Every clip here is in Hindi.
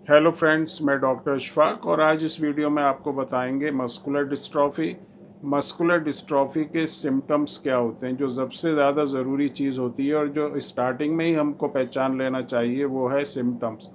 हेलो फ्रेंड्स, मैं डॉक्टर इशफाक और आज इस वीडियो में आपको बताएंगे मस्कुलर डिस्ट्रॉफी। मस्कुलर डिस्ट्रॉफी के सिम्टम्स क्या होते हैं। जो सबसे ज़्यादा ज़रूरी चीज़ होती है और जो स्टार्टिंग में ही हमको पहचान लेना चाहिए वो है सिम्टम्स।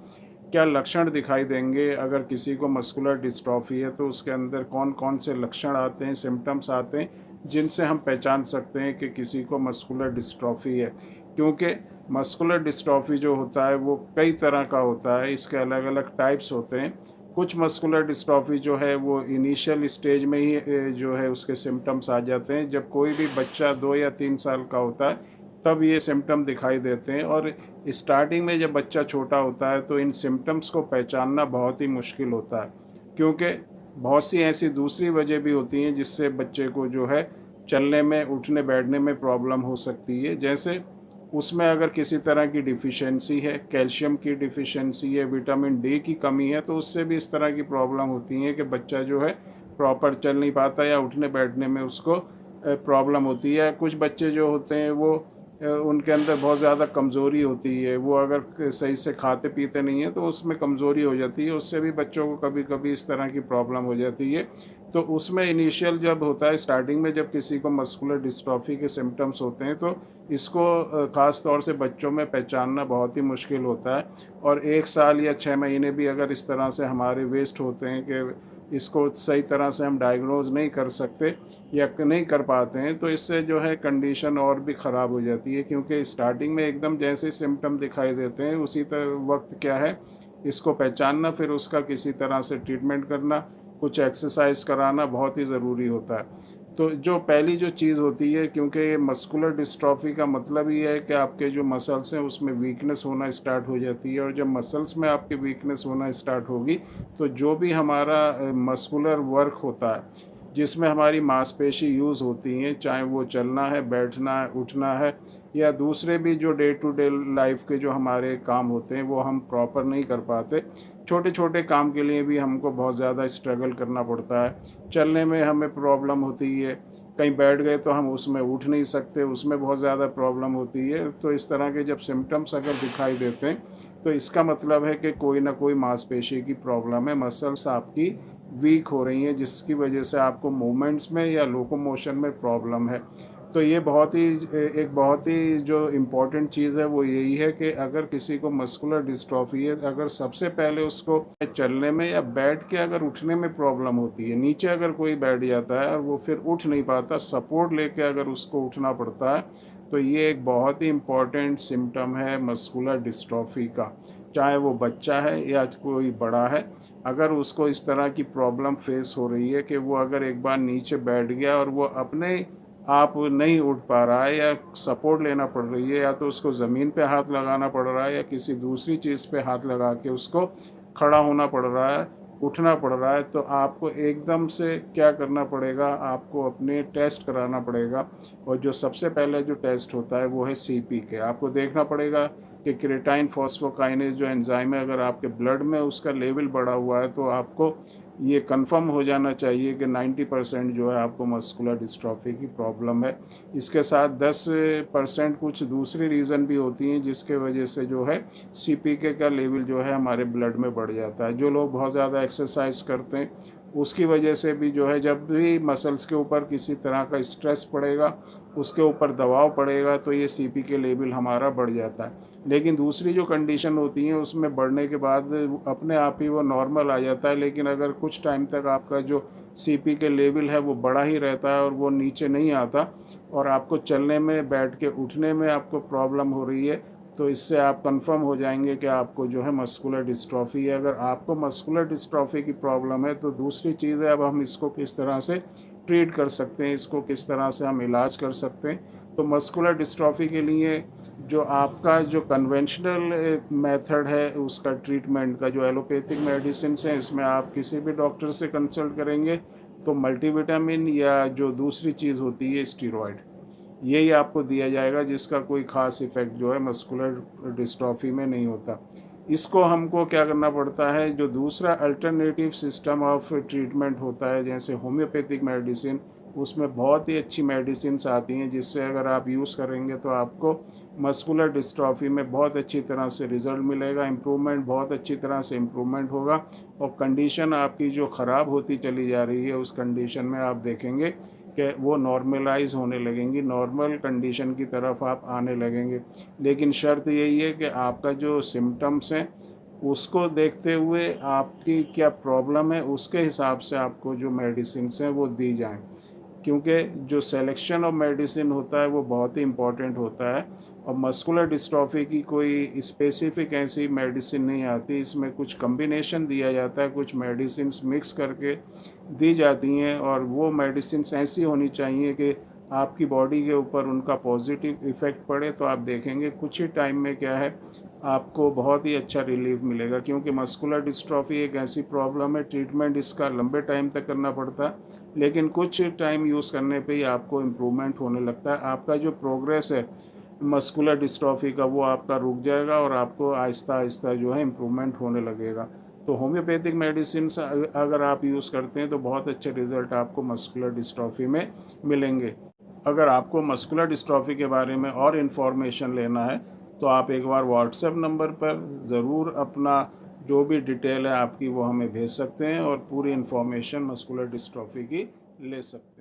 क्या लक्षण दिखाई देंगे अगर किसी को मस्कुलर डिस्ट्रॉफी है, तो उसके अंदर कौन कौन से लक्षण आते हैं, सिम्टम्स आते हैं जिनसे हम पहचान सकते हैं कि किसी को मस्कुलर डिस्ट्रॉफी है। क्योंकि मस्कुलर डिस्ट्रॉफी जो होता है वो कई तरह का होता है, इसके अलग अलग टाइप्स होते हैं। कुछ मस्कुलर डिस्ट्रॉफी जो है वो इनिशियल स्टेज में ही जो है उसके सिम्टम्स आ जाते हैं। जब कोई भी बच्चा 2 या 3 साल का होता है तब ये सिम्टम दिखाई देते हैं, और स्टार्टिंग में जब बच्चा छोटा होता है तो इन सिम्टम्स को पहचानना बहुत ही मुश्किल होता है। क्योंकि बहुत सी ऐसी दूसरी वजह भी होती हैं जिससे बच्चे को जो है चलने में, उठने बैठने में प्रॉब्लम हो सकती है। जैसे उसमें अगर किसी तरह की डिफ़िशेंसी है, कैल्शियम की डिफ़िशेंसी है, विटामिन डी की कमी है, तो उससे भी इस तरह की प्रॉब्लम होती है कि बच्चा जो है प्रॉपर चल नहीं पाता या उठने बैठने में उसको प्रॉब्लम होती है। कुछ बच्चे जो होते हैं वो उनके अंदर बहुत ज़्यादा कमज़ोरी होती है, वो अगर सही से खाते पीते नहीं हैं तो उसमें कमज़ोरी हो जाती है, उससे भी बच्चों को कभी कभी इस तरह की प्रॉब्लम हो जाती है। तो उसमें इनिशियल जब होता है, स्टार्टिंग में जब किसी को मस्कुलर डिस्ट्रॉफी के सिम्टम्स होते हैं तो इसको ख़ास तौर से बच्चों में पहचानना बहुत ही मुश्किल होता है। और 1 साल या 6 महीने भी अगर इस तरह से हमारे वेस्ट होते हैं कि इसको सही तरह से हम डायग्नोज नहीं कर सकते या नहीं कर पाते हैं, तो इससे जो है कंडीशन और भी ख़राब हो जाती है। क्योंकि स्टार्टिंग में एकदम जैसे सिम्टम दिखाई देते हैं उसी वक्त क्या है, इसको पहचानना, फिर उसका किसी तरह से ट्रीटमेंट करना, कुछ एक्सरसाइज कराना बहुत ही ज़रूरी होता है। तो जो पहली जो चीज़ होती है, क्योंकि मस्कुलर डिस्ट्रॉफी का मतलब ही है कि आपके जो मसल्स हैं उसमें वीकनेस होना स्टार्ट हो जाती है, और जब मसल्स में आपकी वीकनेस होना स्टार्ट होगी तो जो भी हमारा मस्कुलर वर्क होता है, जिसमें हमारी मांसपेशी यूज़ होती हैं, चाहे वो चलना है, बैठना है, उठना है, या दूसरे भी जो डे टू डे लाइफ के जो हमारे काम होते हैं वो हम प्रॉपर नहीं कर पाते। छोटे छोटे काम के लिए भी हमको बहुत ज़्यादा स्ट्रगल करना पड़ता है। चलने में हमें प्रॉब्लम होती है, कहीं बैठ गए तो हम उसमें उठ नहीं सकते, उसमें बहुत ज़्यादा प्रॉब्लम होती है। तो इस तरह के जब सिम्टम्स अगर दिखाई देते हैं तो इसका मतलब है कि कोई ना कोई मांसपेशी की प्रॉब्लम है, मसल्स आपकी वीक हो रही हैं, जिसकी वजह से आपको मूवमेंट्स में या लोकोमोशन में प्रॉब्लम है। तो ये बहुत ही जो इम्पोर्टेंट चीज़ है वो यही है कि अगर किसी को मस्कुलर डिस्ट्रॉफी है, अगर सबसे पहले उसको चलने में या बैठ के अगर उठने में प्रॉब्लम होती है, नीचे अगर कोई बैठ जाता है और वो फिर उठ नहीं पाता, सपोर्ट लेके अगर उसको उठना पड़ता है, तो ये एक बहुत ही इम्पॉर्टेंट सिम्टम है मस्कुलर डिस्ट्रॉफी का। चाहे वो बच्चा है या कोई बड़ा है, अगर उसको इस तरह की प्रॉब्लम फेस हो रही है कि वो अगर एक बार नीचे बैठ गया और वो अपने आप नहीं उठ पा रहा है या सपोर्ट लेना पड़ रही है, या तो उसको ज़मीन पे हाथ लगाना पड़ रहा है या किसी दूसरी चीज़ पे हाथ लगा के उसको खड़ा होना पड़ रहा है, उठना पड़ रहा है, तो आपको एकदम से क्या करना पड़ेगा, आपको अपने टेस्ट कराना पड़ेगा। और जो सबसे पहले जो टेस्ट होता है वो है CPK। आपको देखना पड़ेगा कि क्रेटाइन फॉस्फोकाइनेज जो एंजाइम है, अगर आपके ब्लड में उसका लेवल बढ़ा हुआ है तो आपको ये कंफर्म हो जाना चाहिए कि 90% जो है आपको मस्कुलर डिस्ट्रॉफी की प्रॉब्लम है। इसके साथ 10% कुछ दूसरी रीज़न भी होती हैं जिसके वजह से जो है CPK का लेवल जो है हमारे ब्लड में बढ़ जाता है। जो लोग बहुत ज़्यादा एक्सरसाइज करते हैं उसकी वजह से भी जो है, जब भी मसल्स के ऊपर किसी तरह का स्ट्रेस पड़ेगा, उसके ऊपर दबाव पड़ेगा, तो ये CPK लेवल हमारा बढ़ जाता है। लेकिन दूसरी जो कंडीशन होती है उसमें बढ़ने के बाद अपने आप ही वो नॉर्मल आ जाता है। लेकिन अगर कुछ टाइम तक आपका जो CPK लेवल है वो बढ़ा ही रहता है और वो नीचे नहीं आता, और आपको चलने में, बैठ के उठने में आपको प्रॉब्लम हो रही है, तो इससे आप कंफर्म हो जाएंगे कि आपको जो है मस्कुलर डिस्ट्रॉफी है। अगर आपको मस्कुलर डिस्ट्रॉफी की प्रॉब्लम है तो दूसरी चीज़ है, अब हम इसको किस तरह से ट्रीट कर सकते हैं, इसको किस तरह से हम इलाज कर सकते हैं। तो मस्कुलर डिस्ट्रॉफी के लिए जो आपका जो कन्वेंशनल मेथड है उसका ट्रीटमेंट का, जो एलोपैथिक मेडिसिन है, इसमें आप किसी भी डॉक्टर से कंसल्ट करेंगे तो मल्टीविटामिन या जो दूसरी चीज़ होती है स्टीरॉयड, यही आपको दिया जाएगा, जिसका कोई ख़ास इफ़ेक्ट जो है मस्कुलर डिस्ट्रॉफी में नहीं होता। इसको हमको क्या करना पड़ता है, जो दूसरा अल्टरनेटिव सिस्टम ऑफ ट्रीटमेंट होता है जैसे होम्योपैथिक मेडिसिन, उसमें बहुत ही अच्छी मेडिसिन्स आती हैं जिससे अगर आप यूज़ करेंगे तो आपको मस्कुलर डिस्ट्रॉफी में बहुत अच्छी तरह से रिज़ल्ट मिलेगा, इम्प्रूवमेंट बहुत अच्छी तरह से इम्प्रूवमेंट होगा और कंडीशन आपकी जो ख़राब होती चली जा रही है उस कंडीशन में आप देखेंगे कि वो नॉर्मलाइज होने लगेंगी, नॉर्मल कंडीशन की तरफ आप आने लगेंगे। लेकिन शर्त यही है कि आपका जो सिम्टम्स हैं उसको देखते हुए आपकी क्या प्रॉब्लम है उसके हिसाब से आपको जो मेडिसिन्स हैं वो दी जाएं, क्योंकि जो सिलेक्शन ऑफ मेडिसिन होता है वो बहुत ही इम्पॉर्टेंट होता है। और मस्कुलर डिस्ट्रॉफी की कोई स्पेसिफिक ऐसी मेडिसिन नहीं आती, इसमें कुछ कम्बिनेशन दिया जाता है, कुछ मेडिसिन्स मिक्स करके दी जाती हैं और वो मेडिसिन्स ऐसी होनी चाहिए कि आपकी बॉडी के ऊपर उनका पॉजिटिव इफ़ेक्ट पड़े तो आप देखेंगे कुछ ही टाइम में क्या है आपको बहुत ही अच्छा रिलीफ मिलेगा। क्योंकि मस्कुलर डिस्ट्रॉफी एक ऐसी प्रॉब्लम है, ट्रीटमेंट इसका लंबे टाइम तक करना पड़ता है, लेकिन कुछ टाइम यूज़ करने पे ही आपको इम्प्रूवमेंट होने लगता है। आपका जो प्रोग्रेस है मस्कुलर डिस्ट्रॉफी का वो आपका रुक जाएगा और आपको आहिस्ता आहिस्ता जो है इम्प्रूवमेंट होने लगेगा। तो होम्योपैथिक मेडिसिन अगर आप यूज़ करते हैं तो बहुत अच्छे रिज़ल्ट आपको मस्कुलर डिस्ट्रॉफी में मिलेंगे। अगर आपको मस्कुलर डिस्ट्रॉफी के बारे में और इन्फॉर्मेशन लेना है तो आप एक बार व्हाट्सएप नंबर पर ज़रूर अपना जो भी डिटेल है आपकी वो हमें भेज सकते हैं और पूरी इन्फॉर्मेशन मस्कुलर डिस्ट्रॉफी की ले सकते हैं।